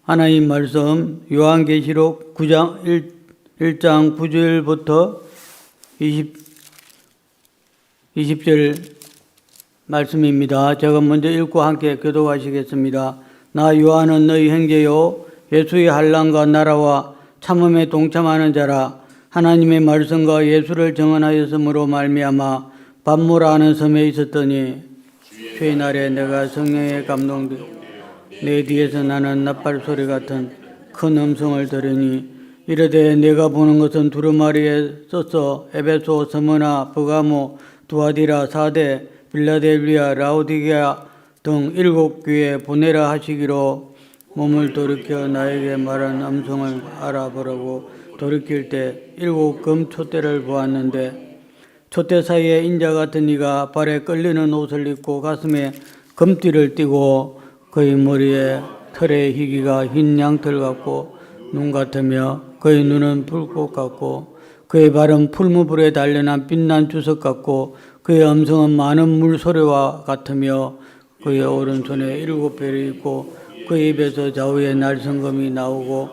하나님 말씀 요한계시록 9장 1장 9절부터 20절 말씀입니다. 제가 먼저 읽고 함께 교독하시겠습니다. 나 요한은 너희 형제요 예수의 환난과 나라와 참음에 동참하는 자라. 하나님의 말씀과 예수를 증언하였으므로 말미암아 반모라는 섬에 있었더니 주의 날에 내가 성령에 감동되어 내 뒤에서 나는 나팔 소리 같은 큰 음성을 들으니 이르되 내가 보는 것은 두루마리에 써서 에베소, 스무나, 버가모, 두아디라, 사데, 빌라델비아, 라오디게아 등 7교회에 보내라 하시기로 몸을 돌이켜 나에게 말한 음성을 알아보라고 돌이킬 때 7 금촛대를 보았는데 촛대 사이에 인자 같은 이가 발에 끌리는 옷을 입고 가슴에 금띠를 띠고 그의 머리에 털의 희기가 흰 양털 같고 눈 같으며 그의 눈은 불꽃 같고 그의 발은 풀무불에 단련한 빛난 주석 같고 그의 음성은 많은 물소리와 같으며 그의 오른손에 7별이 있고 그의 입에서 좌우에 날성검이 나오고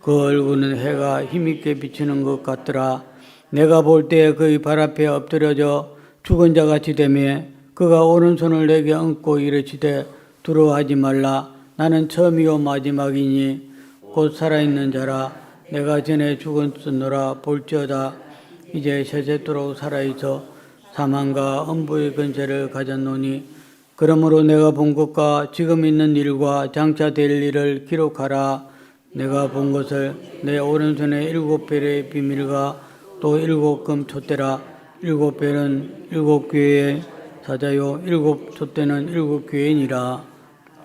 그 얼굴은 해가 힘있게 비치는 것 같더라. 내가 볼 때 그의 발 앞에 엎드려져 죽은 자같이 되며 그가 오른손을 내게 얹고 이르시되 두려워하지 말라. 나는 처음이요 마지막이니 곧 살아있는 자라. 내가 전에 죽었으노라. 볼지어다 이제 세세토록 살아있어 사망과 음부의 근세를 가졌노니 그러므로 내가 본 것과 지금 있는 일과 장차 될 일을 기록하라. 내가 본 것을 내 오른손에 7별의 비밀과 또 7금 촛대라. 7별은 7교회의 사자요 7 촛대는 7교회니라.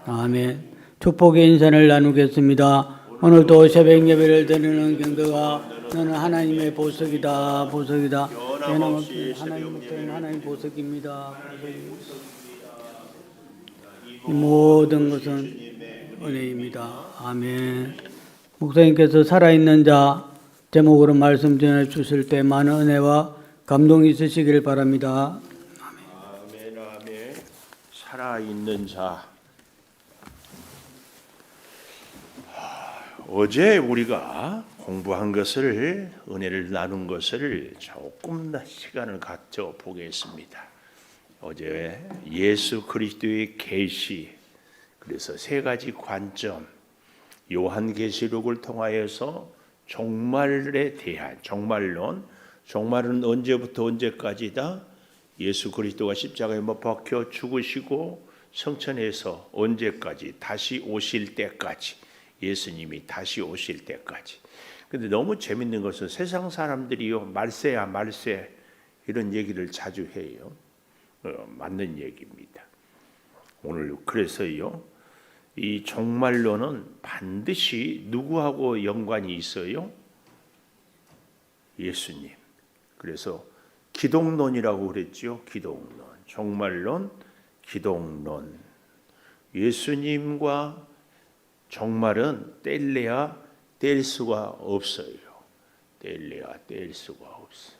아멘. 축복의 인사를 나누겠습니다. 오늘도 새벽 예배를 드리는 경배가 너는 하나님의 보석이다. 보석이다. 변함없이 하나님부터는 하나님 보석입니다. 이 모든 것은 은혜입니다. 아멘. 목사님께서 살아있는 자 제목으로 말씀 전해 주실 때 많은 은혜와 감동이 있으시길 바랍니다. 아멘. 아멘. 살아있는 자. 어제 우리가 공부한 것을 은혜를 나눈 것을 조금 더 시간을 갖춰 보겠습니다. 어제 예수 그리스도의 계시, 그래서 세 가지 관점, 요한계시록을 통하여서 종말에 대한 종말론, 종말은 언제부터 언제까지다? 예수 그리스도가 십자가에 못 박혀 죽으시고 성천에서 언제까지? 다시 오실 때까지, 예수님이 다시 오실 때까지. 근데 너무 재밌는 것은 세상 사람들이요, 말세야 말세 이런 얘기를 자주 해요. 맞는 얘기입니다. 오늘 그래서요, 이 종말론은 반드시 누구하고 연관이 있어요? 예수님. 그래서 기독론이라고 그랬죠. 기독론, 종말론, 기독론. 예수님과 종말은 뗄래야 뗄 수가 없어요. 뗄래야 뗄 수가 없어요.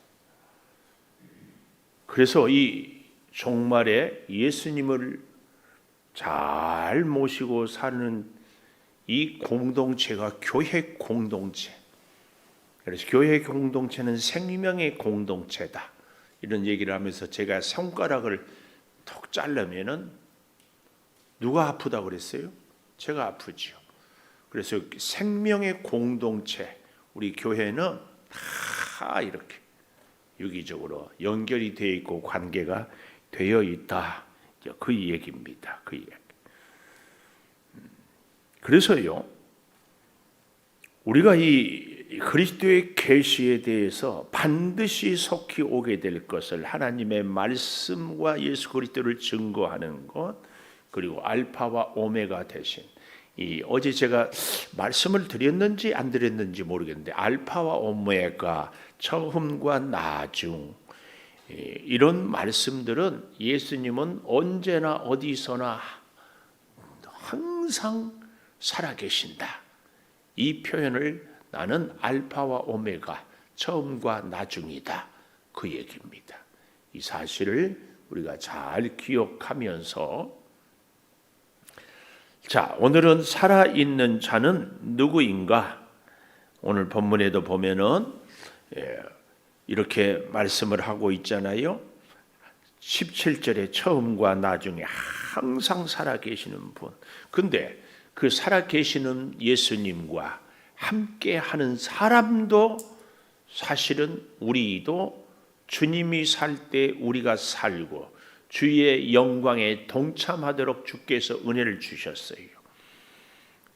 그래서 이 종말에 예수님을 잘 모시고 사는 이 공동체가 교회 공동체. 그래서 교회 공동체는 생명의 공동체다. 이런 얘기를 하면서 제가 손가락을 톡 자르면은 누가 아프다고 그랬어요? 제가 아프죠. 그래서 생명의 공동체, 우리 교회는 다 이렇게 유기적으로 연결이 되어 있고 관계가 되어 있다. 그 얘기입니다. 그 얘기. 그래서요, 우리가 이 그리스도의 계시에 대해서 반드시 속히 오게 될 것을 하나님의 말씀과 예수 그리스도를 증거하는 것, 그리고 알파와 오메가 대신 이 어제 제가 말씀을 드렸는지 안 드렸는지 모르겠는데 알파와 오메가, 처음과 나중, 이런 말씀들은 예수님은 언제나 어디서나 항상 살아계신다. 이 표현을 나는 알파와 오메가, 처음과 나중이다. 그 얘기입니다. 이 사실을 우리가 잘 기억하면서 자, 오늘은 살아있는 자는 누구인가? 오늘 본문에도 보면은 이렇게 말씀을 하고 있잖아요. 17절에 처음과 나중에 항상 살아계시는 분. 근데 그 살아계시는 예수님과 함께하는 사람도 사실은 우리도 주님이 살 때 우리가 살고 주의 영광에 동참하도록 주께서 은혜를 주셨어요.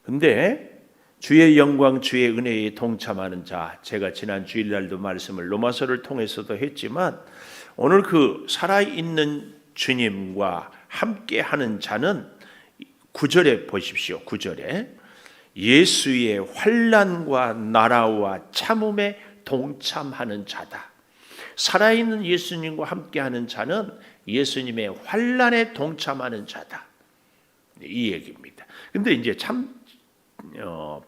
근데 주의 영광, 주의 은혜에 동참하는 자, 제가 지난 주일날도 말씀을 로마서를 통해서도 했지만 오늘 그 살아있는 주님과 함께하는 자는 9절에 보십시오. 9절에 예수의 환난과 나라와 참음에 동참하는 자다. 살아있는 예수님과 함께하는 자는 예수님의 환난에 동참하는 자다. 이 얘기입니다. 근데 이제 참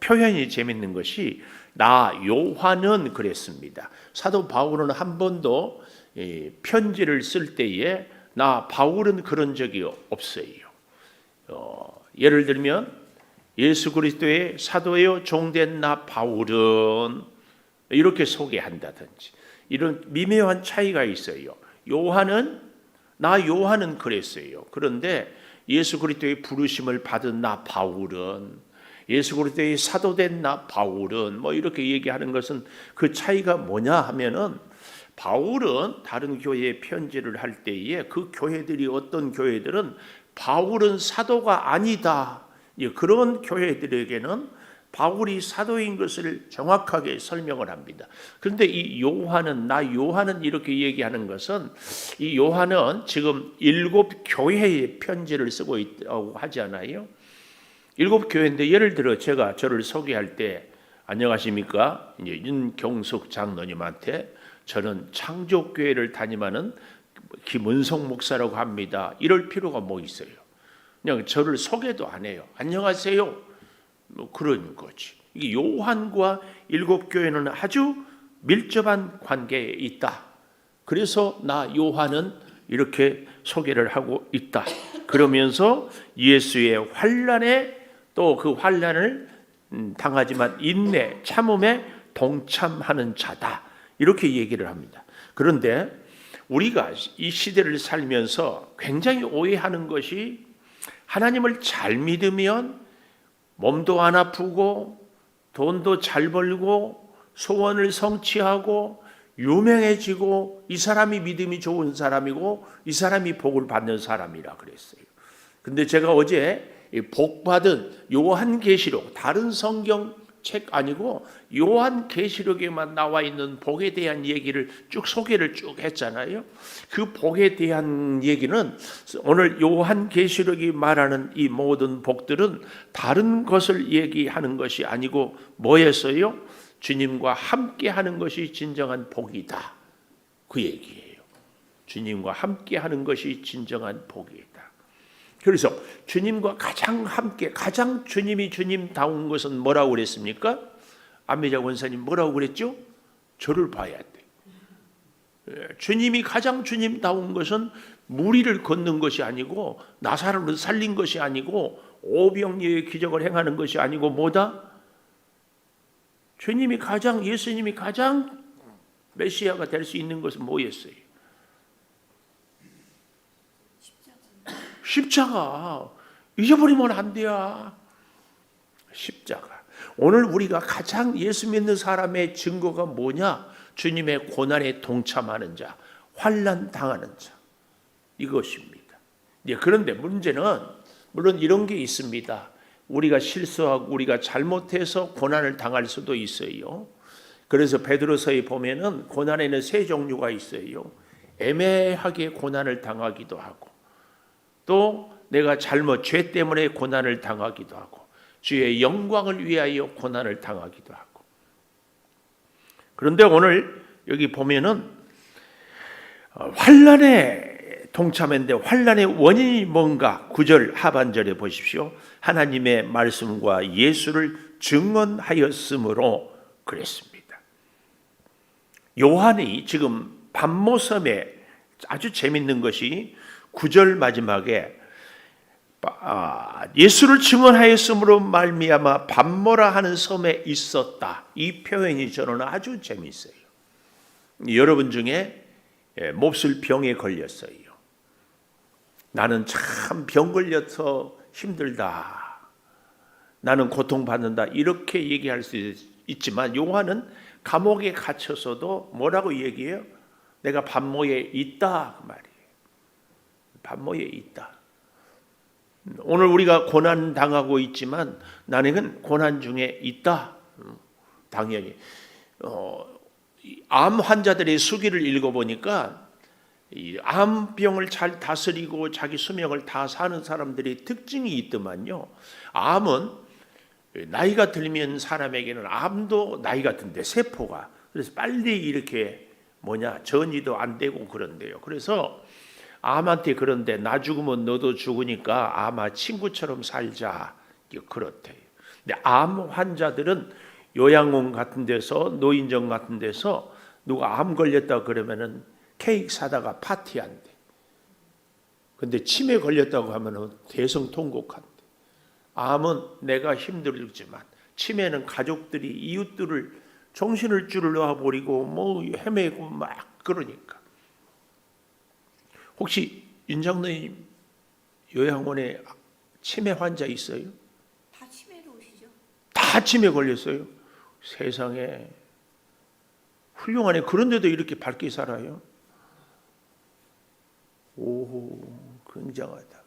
표현이 재밌는 것이 나 요한은 그랬습니다. 사도 바울은 한 번도 편지를 쓸 때에 나 바울은 그런 적이 없어요. 예를 들면 예수 그리스도의 사도요 종된 나 바울은 이렇게 소개한다든지 이런 미묘한 차이가 있어요. 나 요한은 그랬어요. 그런데 예수 그리스도의 부르심을 받은 나 바울은, 예수 그리스도의 사도된 나 바울은 뭐 이렇게 얘기하는 것은 그 차이가 뭐냐 하면은 바울은 다른 교회에 편지를 할 때에 그 교회들이 어떤 교회들은 바울은 사도가 아니다. 그런 교회들에게는 바울이 사도인 것을 정확하게 설명을 합니다. 그런데 이 요한은, 나 요한은 이렇게 얘기하는 것은 이 요한은 지금 7 교회에 편지를 쓰고 있다고 하잖아요. 7 교회인데 예를 들어 제가 저를 소개할 때 안녕하십니까? 이제 윤경숙 장로님한테 저는 창조교회를 담임하는 김은성 목사라고 합니다. 이럴 필요가 뭐 있어요? 그냥 저를 소개도 안 해요. 안녕하세요. 뭐 그런 거지. 이게 요한과 7 교회는 아주 밀접한 관계에 있다. 그래서 나 요한은 이렇게 소개를 하고 있다. 그러면서 예수의 환난에 또 그 환난을 당하지만 인내, 참음에 동참하는 자다. 이렇게 얘기를 합니다. 그런데 우리가 이 시대를 살면서 굉장히 오해하는 것이 하나님을 잘 믿으면 몸도 안 아프고 돈도 잘 벌고 소원을 성취하고 유명해지고 이 사람이 믿음이 좋은 사람이고 이 사람이 복을 받는 사람이라 그랬어요. 근데 제가 어제 복받은 요한계시록, 다른 성경책 아니고 요한계시록에만 나와 있는 복에 대한 얘기를 쭉 소개를 쭉 했잖아요. 그 복에 대한 얘기는 오늘 요한계시록이 말하는 이 모든 복들은 다른 것을 얘기하는 것이 아니고 뭐였어요? 주님과 함께하는 것이 진정한 복이다. 그 얘기예요. 주님과 함께하는 것이 진정한 복이다. 그래서 주님과 가장 함께, 가장 주님이 주님다운 것은 뭐라고 그랬습니까? 안미자 원사님 뭐라고 그랬죠? 저를 봐야 돼. 주님이 가장 주님다운 것은 무리를 걷는 것이 아니고 나사로를 살린 것이 아니고 오병이어의 기적을 행하는 것이 아니고 뭐다? 예수님이 가장 메시아가 될 수 있는 것은 뭐였어요? 십자가. 잊어버리면 안 돼요. 십자가. 오늘 우리가 가장 예수 믿는 사람의 증거가 뭐냐? 주님의 고난에 동참하는 자, 환난 당하는 자. 이것입니다. 그런데 문제는 물론 이런 게 있습니다. 우리가 실수하고 우리가 잘못해서 고난을 당할 수도 있어요. 그래서 베드로서에 보면은 고난에는 3 종류가 있어요. 애매하게 고난을 당하기도 하고 또 내가 죄 때문에 고난을 당하기도 하고 주의 영광을 위하여 고난을 당하기도 하고. 그런데 오늘 여기 보면은 환난에 동참했는데 환난의 원인이 뭔가 9절 하반절에 보십시오. 하나님의 말씀과 예수를 증언하였으므로 그랬습니다. 요한이 지금 반모섬에 아주 재밌는 것이 9절 마지막에 예수를 증언하였으므로 말미암아 밤모라 하는 섬에 있었다. 이 표현이 저는 아주 재미있어요. 여러분 중에 몹쓸 병에 걸렸어요. 나는 참 병 걸려서 힘들다. 나는 고통받는다. 이렇게 얘기할 수 있지만 요한은 감옥에 갇혀서도 뭐라고 얘기해요? 내가 밤모에 있다 그 말이에요. 밤모에 있다. 오늘 우리가 고난 당하고 있지만 나는 고난 중에 있다. 당연히 암 환자들의 수기를 읽어보니까 이 암병을 잘 다스리고 자기 수명을 다 사는 사람들의 특징이 있더만요. 암은 나이가 들면 사람에게는 암도 나이가 든대, 세포가. 그래서 빨리 이렇게 전이도 안 되고 그런데요. 그래서 암한테 그런데 나 죽으면 너도 죽으니까 아마 친구처럼 살자 그렇대요. 근데 암 환자들은 요양원 같은 데서 노인정 같은 데서 누가 암 걸렸다 그러면은 케이크 사다가 파티한대. 근데 치매 걸렸다고 하면은 대성통곡한대. 암은 내가 힘들지만 치매는 가족들이 이웃들을 정신을 줄 놔버리고 헤매고 막 그러니까. 혹시 윤 장로님 요양원에 치매 환자 있어요? 다 치매로 오시죠? 다 치매 걸렸어요? 세상에 훌륭하네. 그런데도 이렇게 밝게 살아요? 오, 굉장하다.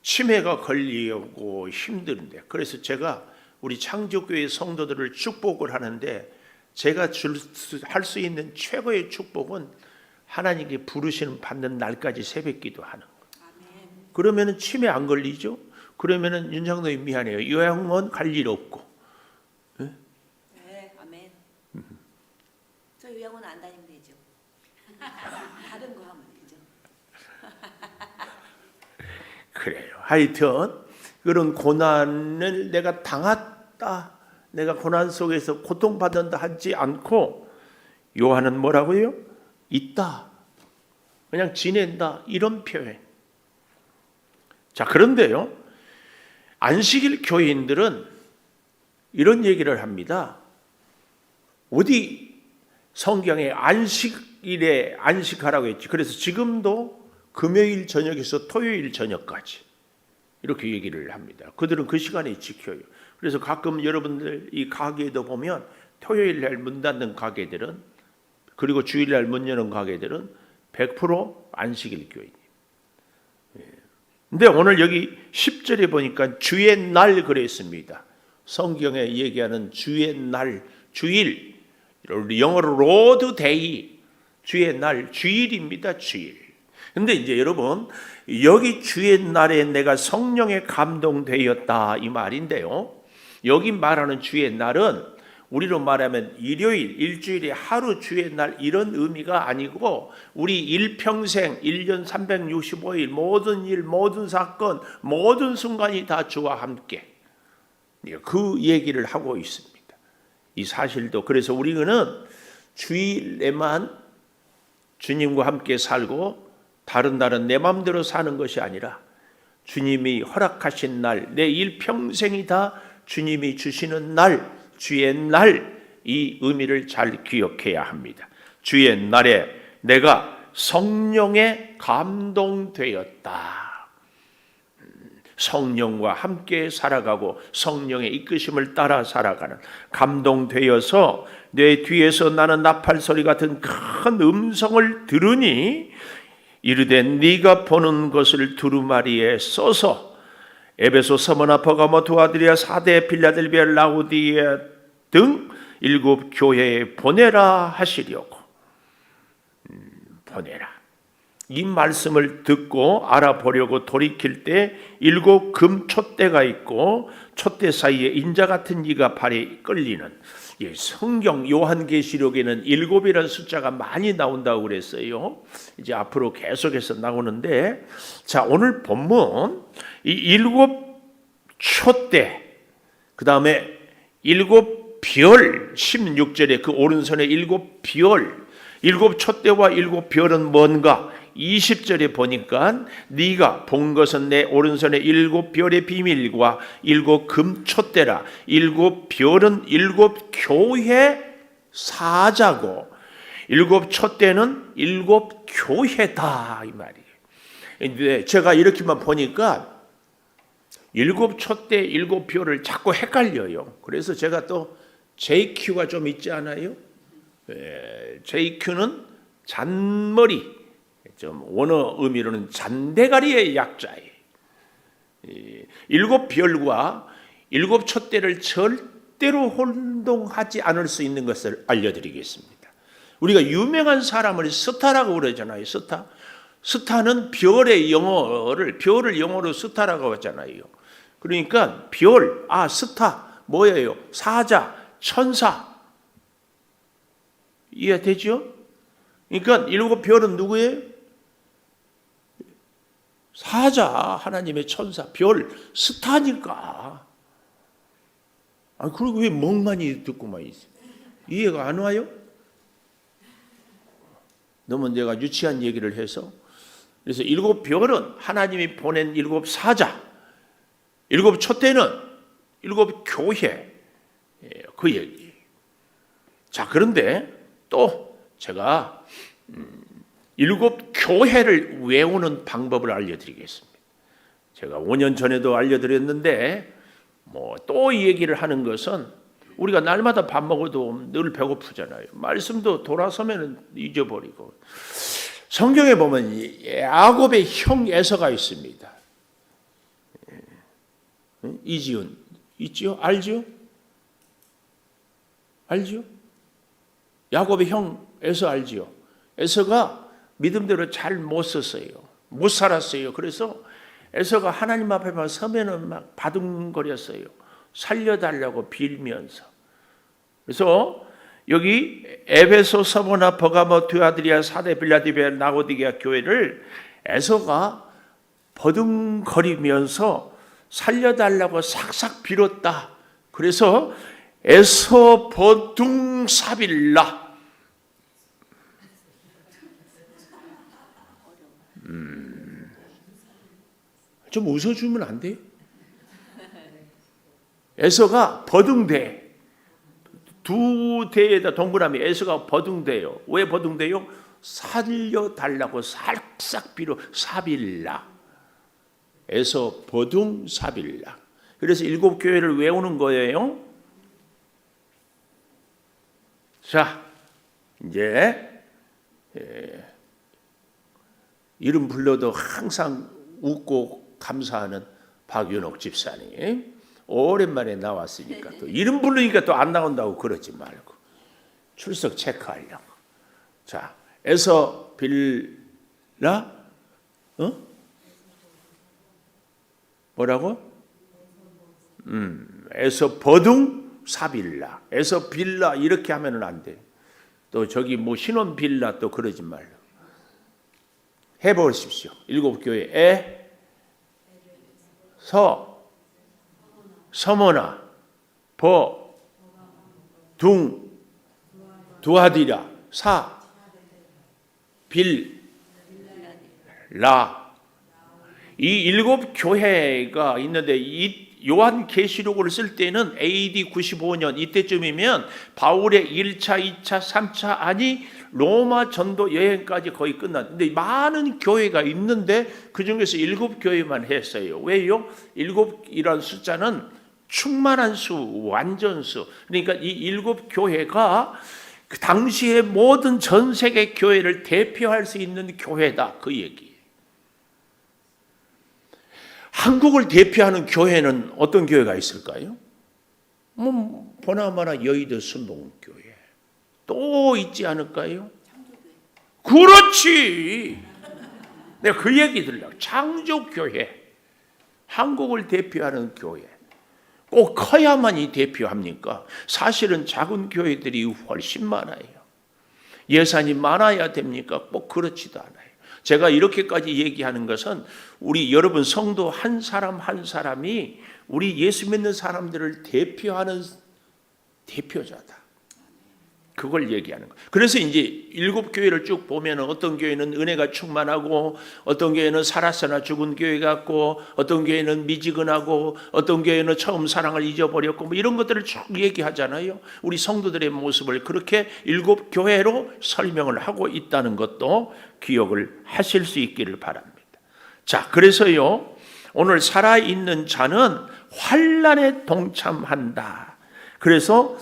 치매가 걸리고 힘든데, 그래서 제가 우리 창조교회 성도들을 축복을 하는데, 제가 할 수 있는 최고의 축복은 하나님께 부르시는 받는 날까지 새벽기도 하는 거예요. 그러면은 치매 안 걸리죠? 그러면은 윤장로님 미안해요. 요양원 갈 일 없고. 네, 아멘. 저 요양원 안 다니면 되죠. 다른 거 하면 되죠. 그래요. 하여튼 그런 고난을 내가 당했다, 내가 고난 속에서 고통받는다 하지 않고 요한은 뭐라고요? 있다. 그냥 지낸다. 이런 표현. 자, 그런데요. 안식일 교인들은 이런 얘기를 합니다. 어디 성경에 안식일에 안식하라고 했지. 그래서 지금도 금요일 저녁에서 토요일 저녁까지 이렇게 얘기를 합니다. 그들은 그 시간에 지켜요. 그래서 가끔 여러분들 이 가게에도 보면 토요일 날 문 닫는 가게들은, 그리고 주일 날 문 여는 가게들은 100% 안식일 교인이에요. 근데 오늘 여기 10절에 보니까 주의 날 그랬습니다. 성경에 얘기하는 주의 날, 주일, 영어로 로드 데이, 주의 날, 주일입니다. 주일. 근데 이제 여러분, 여기 주의 날에 내가 성령에 감동되었다 이 말인데요. 여기 말하는 주의 날은 우리로 말하면 일요일, 일주일에 하루 주의 날 이런 의미가 아니고 우리 일평생 1년 365일 모든 일, 모든 사건, 모든 순간이 다 주와 함께 그 얘기를 하고 있습니다. 이 사실도. 그래서 우리는 주일에만 주님과 함께 살고 다른 날은 내 마음대로 사는 것이 아니라 주님이 허락하신 날, 내 일평생이 다 주님이 주시는 날, 주의 날, 이 의미를 잘 기억해야 합니다. 주의 날에 내가 성령에 감동되었다. 성령과 함께 살아가고 성령의 이끄심을 따라 살아가는, 감동되어서 내 뒤에서 나는 나팔 소리 같은 큰 음성을 들으니 이르되 네가 보는 것을 두루마리에 써서 에베소, 서머나, 버가모, 두아드리아, 사대, 빌라델비아, 라우디에 등 7 교회에 보내라 하시려고. 보내라. 이 말씀을 듣고 알아보려고 돌이킬 때 7 금 촛대가 있고 촛대 사이에 인자 같은 이가 발에 끌리는, 성경 요한계시록에는 7이라는 숫자가 많이 나온다고 그랬어요. 이제 앞으로 계속해서 나오는데, 자, 오늘 본문 이 7 촛대, 그 다음에 7 별, 16절에 그 오른손에 7 별, 7 촛대와 7 별은 뭔가? 20절에 보니까 네가 본 것은 내 오른손에 7별의 비밀과 7 금촛대라. 7별은 7 교회 사자고 7 촛대는 7 교회다 이 말이에요. 근데 제가 이렇게만 보니까 7 촛대 7 별을 자꾸 헷갈려요. 그래서 제가 또 JQ가 좀 있지 않아요? JQ는 잔머리, 좀 원어 의미로는 잔대가리의 약자예요. 7 별과 7 촛대를 절대로 혼동하지 않을 수 있는 것을 알려드리겠습니다. 우리가 유명한 사람을 스타라고 그러잖아요. 스타는 별의 영어를 별을 영어로 스타라고 하잖아요. 그러니까 별, 스타 뭐예요? 사자, 천사. 이해되죠? 그러니까 7 별은 누구예요? 사자, 하나님의 천사, 별, 스타니까. 그리고 왜 멍만이 듣고만 있어요? 이해가 안 와요? 너무 내가 유치한 얘기를 해서. 그래서 7 별은 하나님이 보낸 7 사자, 7 촛대는 7 교회, 그 얘기. 자, 그런데 또 제가 7 교회를 외우는 방법을 알려드리겠습니다. 제가 5년 전에도 알려드렸는데 또 이 얘기를 하는 것은 우리가 날마다 밥 먹어도 늘 배고프잖아요. 말씀도 돌아서면 잊어버리고. 성경에 보면 야곱의 형 에서가 있습니다. 이지은 있지요? 알지요? 알지요? 야곱의 형 에서 알지요? 에서가 믿음대로 잘 못 썼어요. 못 살았어요. 그래서 에서가 하나님 앞에 서면은 막 바둥거렸어요. 살려달라고 빌면서. 그래서 여기 에베소, 서모나, 버가모, 드아드리아, 사데, 빌라델비아, 라오디게아 교회를 에서가 버둥거리면서 살려달라고 삭삭 빌었다. 그래서 에서 버둥사빌라. 좀 웃어주면 안 돼요? 에서가 버둥대. 두 대에다 동그라미 에서가 버둥대요. 왜 버둥대요? 살려달라고 싹싹 빌어 사빌라. 에서 버둥 사빌라. 그래서 7 교회를 외우는 거예요. 자, 이제 이름 불러도 항상 웃고 감사하는 박윤옥 집사님. 오랜만에 나왔으니까 또 이름 부르니까 또 안 나온다고 그러지 말고 출석 체크하려고. 자, 에서 빌라, 뭐라고? 에서 버둥 사빌라, 에서 빌라 이렇게 하면은 안 돼. 또 저기 뭐 신혼 빌라 또 그러지 말고 해보십시오. 7 교회 서모나, 두아디라, 빌라. 이 7 교회가 있는데 이 요한계시록을 쓸 때는 AD 95년 이때쯤이면 바울의 1차, 2차, 3차 아니 로마 전도 여행까지 거의 끝났는데 많은 교회가 있는데 그중에서 7 교회만 했어요. 왜요? 7이라는 숫자는 충만한 수, 완전수. 그러니까 이 7 교회가 그 당시의 모든 전 세계 교회를 대표할 수 있는 교회다. 그 얘기예요. 한국을 대표하는 교회는 어떤 교회가 있을까요? 보나마나 여의도 순복음교회. 또 있지 않을까요? 그렇지. 내가 그 얘기 들으려고. 창조교회. 한국을 대표하는 교회. 꼭 커야만이 대표합니까? 사실은 작은 교회들이 훨씬 많아요. 예산이 많아야 됩니까? 꼭 그렇지도 않아요. 제가 이렇게까지 얘기하는 것은 우리 여러분 성도 한 사람 한 사람이 우리 예수 믿는 사람들을 대표하는 대표자다. 그걸 얘기하는 거예요. 그래서 이제 7교회를 쭉 보면 어떤 교회는 은혜가 충만하고 어떤 교회는 살았으나 죽은 교회 같고 어떤 교회는 미지근하고 어떤 교회는 처음 사랑을 잊어버렸고 뭐 이런 것들을 쭉 얘기하잖아요. 우리 성도들의 모습을 그렇게 7교회로 설명을 하고 있다는 것도 기억을 하실 수 있기를 바랍니다. 자, 그래서요, 오늘 살아있는 자는 환난에 동참한다. 그래서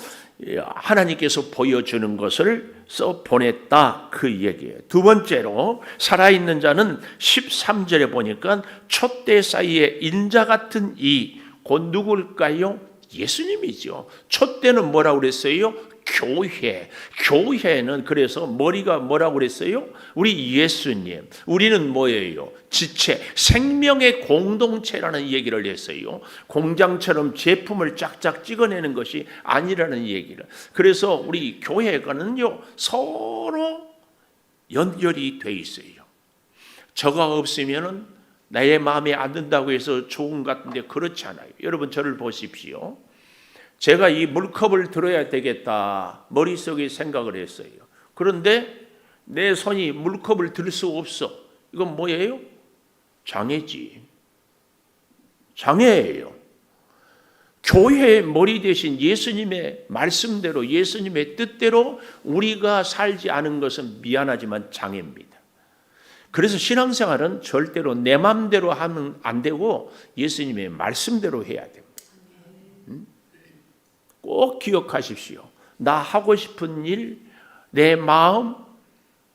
하나님께서 보여주는 것을 써 보냈다, 그 얘기예요. 두 번째로 살아있는 자는 13절에 보니까 촛대 사이에 인자 같은 이 곧 누굴까요? 예수님이죠. 촛대는 뭐라고 그랬어요? 교회. 교회는 그래서 머리가 뭐라고 그랬어요? 우리 예수님. 우리는 뭐예요? 지체, 생명의 공동체라는 얘기를 했어요. 공장처럼 제품을 쫙쫙 찍어내는 것이 아니라는 얘기를. 그래서 우리 교회가는요, 서로 연결이 돼 있어요. 저가 없으면은 나의 마음에 안 든다고 해서 좋은 것 같은데 그렇지 않아요. 여러분 저를 보십시오. 제가 이 물컵을 들어야 되겠다 머릿속에 생각을 했어요. 그런데 내 손이 물컵을 들 수 없어. 이건 뭐예요? 장애지. 장애예요. 교회의 머리 대신 예수님의 말씀대로 예수님의 뜻대로 우리가 살지 않은 것은 미안하지만 장애입니다. 그래서 신앙생활은 절대로 내 마음대로 하면 안 되고 예수님의 말씀대로 해야 됩니다. 꼭 기억하십시오. 나 하고 싶은 일, 내 마음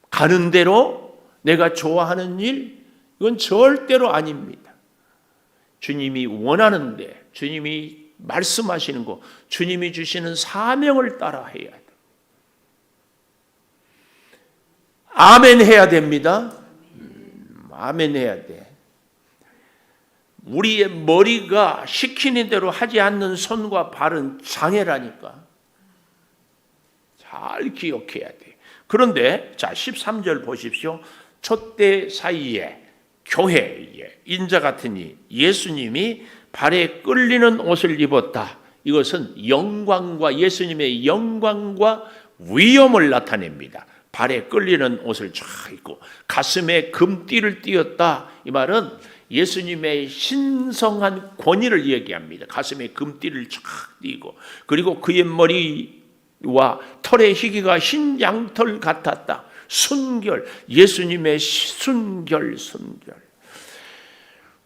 가는 대로 내가 좋아하는 일, 이건 절대로 아닙니다. 주님이 원하는데, 주님이 말씀하시는 거, 주님이 주시는 사명을 따라 해야 돼. 아멘 해야 됩니다. 아멘 해야 돼. 우리의 머리가 시키는 대로 하지 않는 손과 발은 장애라니까. 잘 기억해야 돼. 그런데 자 13절 보십시오. 촛대 사이에 교회에 인자 같으니 예수님이 발에 끌리는 옷을 입었다. 이것은 영광과 예수님의 영광과 위엄을 나타냅니다. 발에 끌리는 옷을 쫙 입고 가슴에 금띠를 띄었다. 이 말은 예수님의 신성한 권위를 얘기합니다. 가슴에 금띠를 쫙 띄고 그리고 그의 머리와 털의 희기가 흰 양털 같았다. 순결, 예수님의 순결.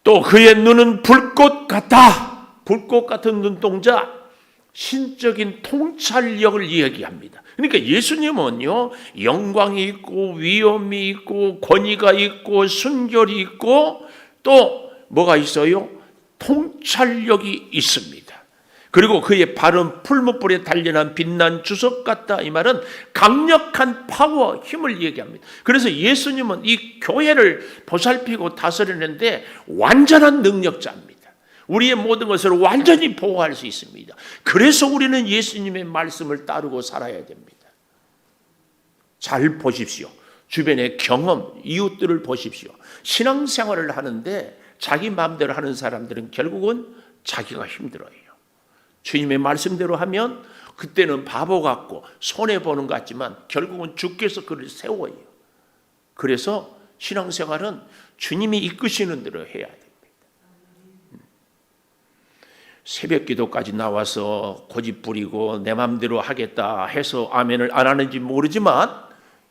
또 그의 눈은 불꽃 같다. 불꽃 같은 눈동자, 신적인 통찰력을 얘기합니다. 그러니까 예수님은요, 영광이 있고 위엄이 있고 권위가 있고 순결이 있고 또 뭐가 있어요? 통찰력이 있습니다. 그리고 그의 발은 풀무불에 단련한 빛난 주석 같다. 이 말은 강력한 파워, 힘을 얘기합니다. 그래서 예수님은 이 교회를 보살피고 다스리는데 완전한 능력자입니다. 우리의 모든 것을 완전히 보호할 수 있습니다. 그래서 우리는 예수님의 말씀을 따르고 살아야 됩니다. 잘 보십시오. 주변의 경험, 이웃들을 보십시오. 신앙생활을 하는데 자기 마음대로 하는 사람들은 결국은 자기가 힘들어요. 주님의 말씀대로 하면 그때는 바보 같고 손해보는 것 같지만 결국은 주께서 그를 세워요. 그래서 신앙생활은 주님이 이끄시는 대로 해야 됩니다. 새벽 기도까지 나와서 고집 부리고 내 마음대로 하겠다 해서 아멘을 안 하는지 모르지만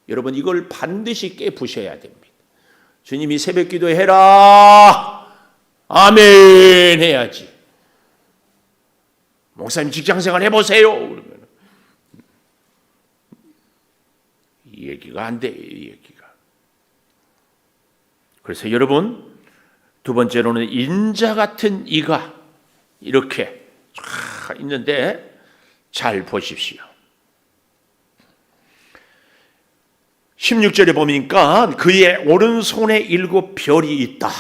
여러분 이걸 반드시 깨부셔야 됩니다. 주님이 새벽 기도해라 아멘 해야지. 목사님 직장생활 해보세요 그러면 이 얘기가 안 돼. 이 얘기가. 그래서 여러분 두 번째로는 인자 같은 이가 이렇게 쫙 있는데 잘 보십시오. 16절에 보니까 그의 오른손에 7 별이 있다.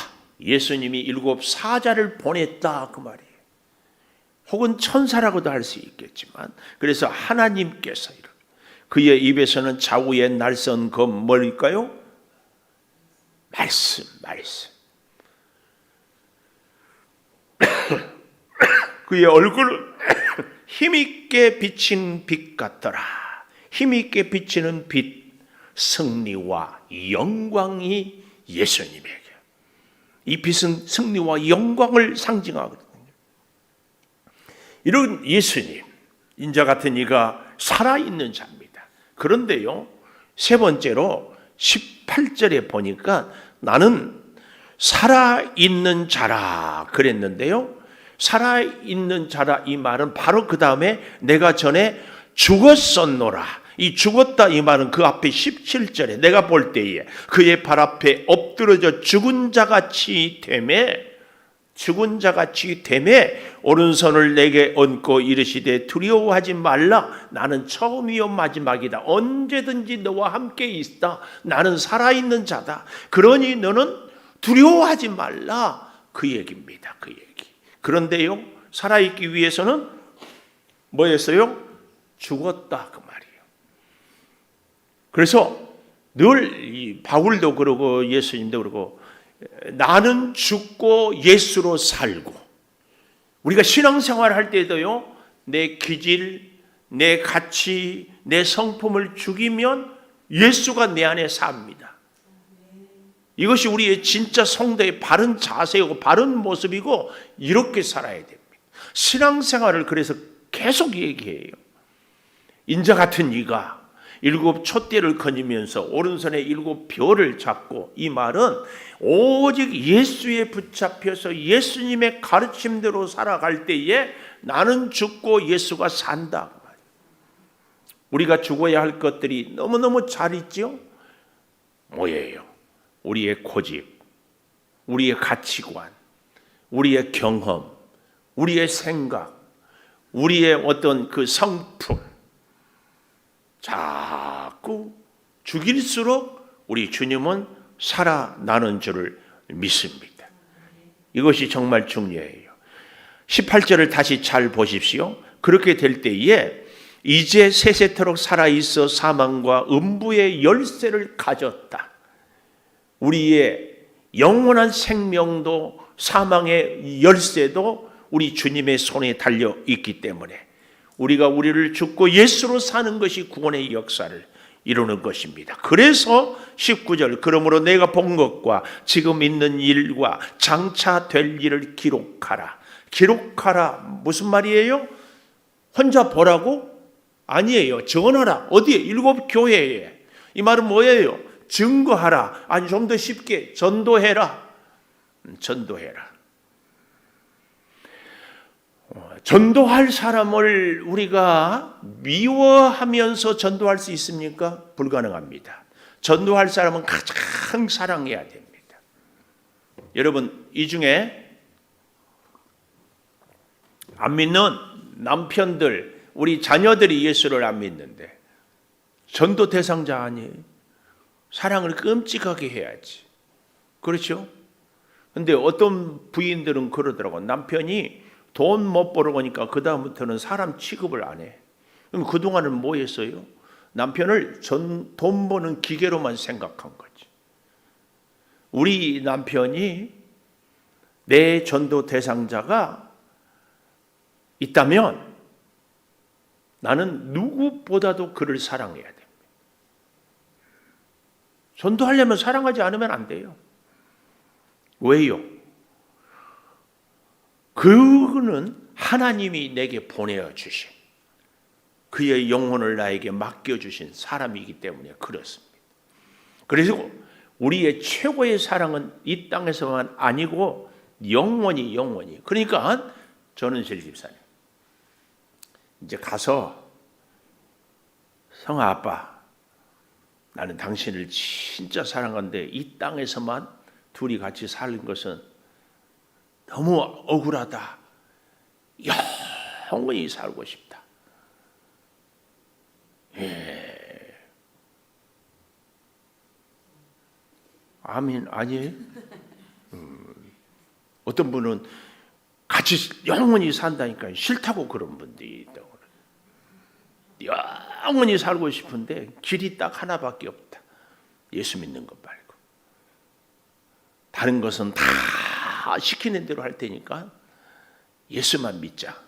예수님이 7 사자를 보냈다 그 말이에요. 혹은 천사라고도 할 수 있겠지만 그래서 하나님께서 그의 입에서는 좌우의 날선 검 뭘까요? 말씀. 그의 얼굴은 힘있게 비친 빛 같더라. 힘있게 비치는 빛, 승리와 영광이 예수님에게. 이 빛은 승리와 영광을 상징하거든요. 이런 예수님, 인자 같은 이가 살아있는 자입니다. 그런데요, 세 번째로 18절에 보니까 나는 살아있는 자라 그랬는데요. 살아있는 자라 이 말은 바로 그 다음에 내가 전에 죽었었노라. 이 죽었다 이 말은 그 앞에 17절에 내가 볼 때에 그의 발 앞에 엎드러져 죽은 자같이 되매 오른손을 내게 얹고 이르시되 두려워하지 말라. 나는 처음이요 마지막이다. 언제든지 너와 함께 있다. 나는 살아있는 자다. 그러니 너는 두려워하지 말라. 그 얘기입니다. 그 얘기. 그런데요, 살아있기 위해서는 뭐였어요? 죽었다 그 말이에요. 그래서 늘 바울도 그러고 예수님도 그러고 나는 죽고 예수로 살고, 우리가 신앙생활 할 때도요, 내 기질, 내 가치, 내 성품을 죽이면 예수가 내 안에 삽니다. 이것이 우리의 진짜 성도의 바른 자세이고 바른 모습이고 이렇게 살아야 됩니다. 신앙생활을 그래서 계속 얘기해요. 인자 같은 이가 7 촛대를 거니면서 오른손에 7 별을 잡고, 이 말은 오직 예수에 붙잡혀서 예수님의 가르침대로 살아갈 때에 나는 죽고 예수가 산다. 우리가 죽어야 할 것들이 너무너무 잘 있죠? 뭐예요? 우리의 고집, 우리의 가치관, 우리의 경험, 우리의 생각, 우리의 어떤 그 성품, 자꾸 죽일수록 우리 주님은 살아나는 줄을 믿습니다. 이것이 정말 중요해요. 18절을 다시 잘 보십시오. 그렇게 될 때에 이제 세세토록 살아있어 사망과 음부의 열쇠를 가졌다. 우리의 영원한 생명도 사망의 열쇠도 우리 주님의 손에 달려 있기 때문에 우리가 우리를 죽고 예수로 사는 것이 구원의 역사를 이루는 것입니다. 그래서 19절, 그러므로 내가 본 것과 지금 있는 일과 장차 될 일을 기록하라. 기록하라 무슨 말이에요? 혼자 보라고? 아니에요. 전하라. 어디에? 7 교회에. 이 말은 뭐예요? 증거하라. 아니 좀 더 쉽게 전도해라. 전도해라. 전도할 사람을 우리가 미워하면서 전도할 수 있습니까? 불가능합니다. 전도할 사람은 가장 사랑해야 됩니다. 여러분, 이 중에 안 믿는 남편들, 우리 자녀들이 예수를 안 믿는데 전도 대상자 아니에요? 사랑을 끔찍하게 해야지. 그렇죠? 근데 어떤 부인들은 그러더라고. 남편이 돈 못 벌어 오니까 그 다음부터는 사람 취급을 안 해. 그럼 그동안은 뭐 했어요? 남편을 돈 버는 기계로만 생각한 거지. 우리 남편이 내 전도 대상자가 있다면 나는 누구보다도 그를 사랑해야 됩니다. 전도하려면 사랑하지 않으면 안 돼요. 왜요? 그는 하나님이 내게 보내어 주신, 그의 영혼을 나에게 맡겨주신 사람이기 때문에 그렇습니다. 그래서 우리의 최고의 사랑은 이 땅에서만 아니고 영원히. 그러니까 저는 실 집사님, 이제 가서 성아 아빠, 나는 당신을 진짜 사랑하는데 이 땅에서만 둘이 같이 사는 것은 너무 억울하다. 영원히 살고 싶다. 예. 아멘. 아니에요? 어떤 분은 같이 영원히 산다니까 싫다고 그런 분들이 있다고. 영원히 살고 싶은데 길이 딱 하나밖에 없다. 예수 믿는 것 말고. 다른 것은 다 시키는 대로 할 테니까 예수만 믿자.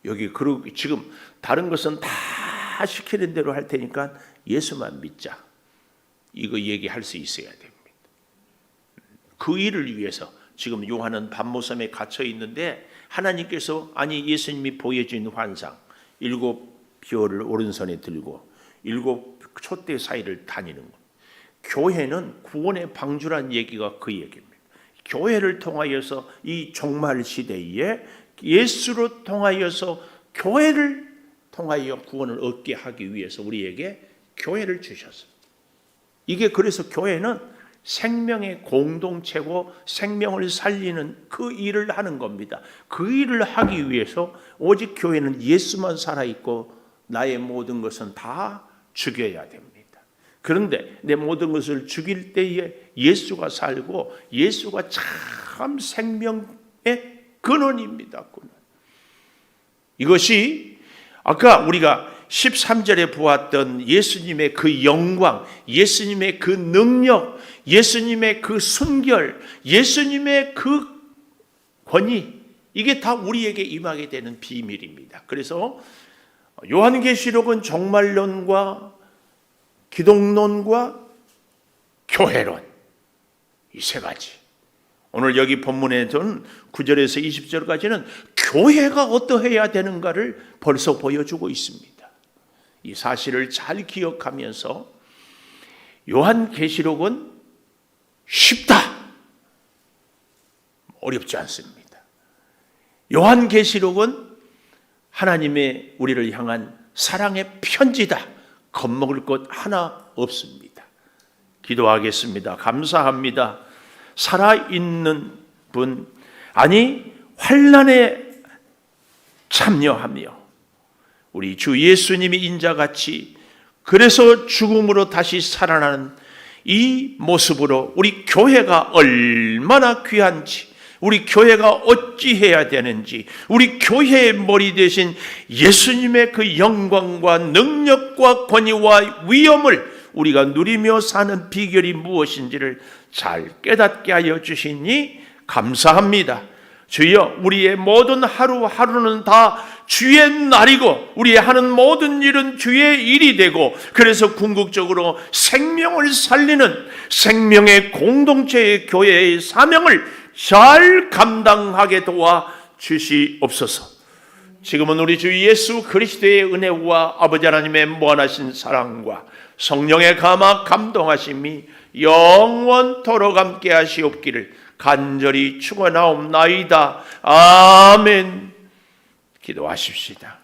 여기 지금 다른 것은 다 시키는 대로 할 테니까 예수만 믿자. 이거 얘기할 수 있어야 됩니다. 그 일을 위해서 지금 요한은 밤모섬에 갇혀 있는데 하나님께서 아니 예수님이 보여준 환상 7 별을 오른손에 들고 7 촛대 사이를 다니는 것. 교회는 구원의 방주란 얘기가 그 얘기입니다. 교회를 통하여서 이 종말 시대에 예수로 통하여서 교회를 통하여 구원을 얻게 하기 위해서 우리에게 교회를 주셨어요. 이게 그래서 교회는 생명의 공동체고 생명을 살리는 그 일을 하는 겁니다. 그 일을 하기 위해서 오직 교회는 예수만 살아있고 나의 모든 것은 다 죽여야 됩니다. 그런데 내 모든 것을 죽일 때에 예수가 살고 예수가 참 생명의 근원입니다. 근원. 이것이 아까 우리가 13절에 보았던 예수님의 그 영광, 예수님의 그 능력, 예수님의 그 순결, 예수님의 그 권위, 이게 다 우리에게 임하게 되는 비밀입니다. 그래서 요한계시록은 종말론과 기독론과 교회론, 이 세 가지. 오늘 여기 본문에는 9절에서 20절까지는 교회가 어떠해야 되는가를 벌써 보여주고 있습니다. 이 사실을 잘 기억하면서 요한계시록은 쉽다, 어렵지 않습니다. 요한계시록은 하나님의 우리를 향한 사랑의 편지다, 겁먹을 것 하나 없습니다. 기도하겠습니다. 감사합니다. 살아있는 분, 아니 환난에 참여하며 우리 주 예수님이 인자같이 그래서 죽음으로 다시 살아나는 이 모습으로 우리 교회가 얼마나 귀한지, 우리 교회가 어찌해야 되는지, 우리 교회의 머리 대신 예수님의 그 영광과 능력과 권위와 위엄을 우리가 누리며 사는 비결이 무엇인지를 잘 깨닫게 하여 주시니 감사합니다. 주여, 우리의 모든 하루하루는 다 주의 날이고 우리의 하는 모든 일은 주의 일이 되고, 그래서 궁극적으로 생명을 살리는 생명의 공동체의 교회의 사명을 잘 감당하게 도와 주시옵소서. 지금은 우리 주 예수 그리스도의 은혜와 아버지 하나님의 무한하신 사랑과 성령의 감화 감동하심이 영원토록 함께 하시옵기를 간절히 축원하옵나이다. 아멘. 기도하십시다.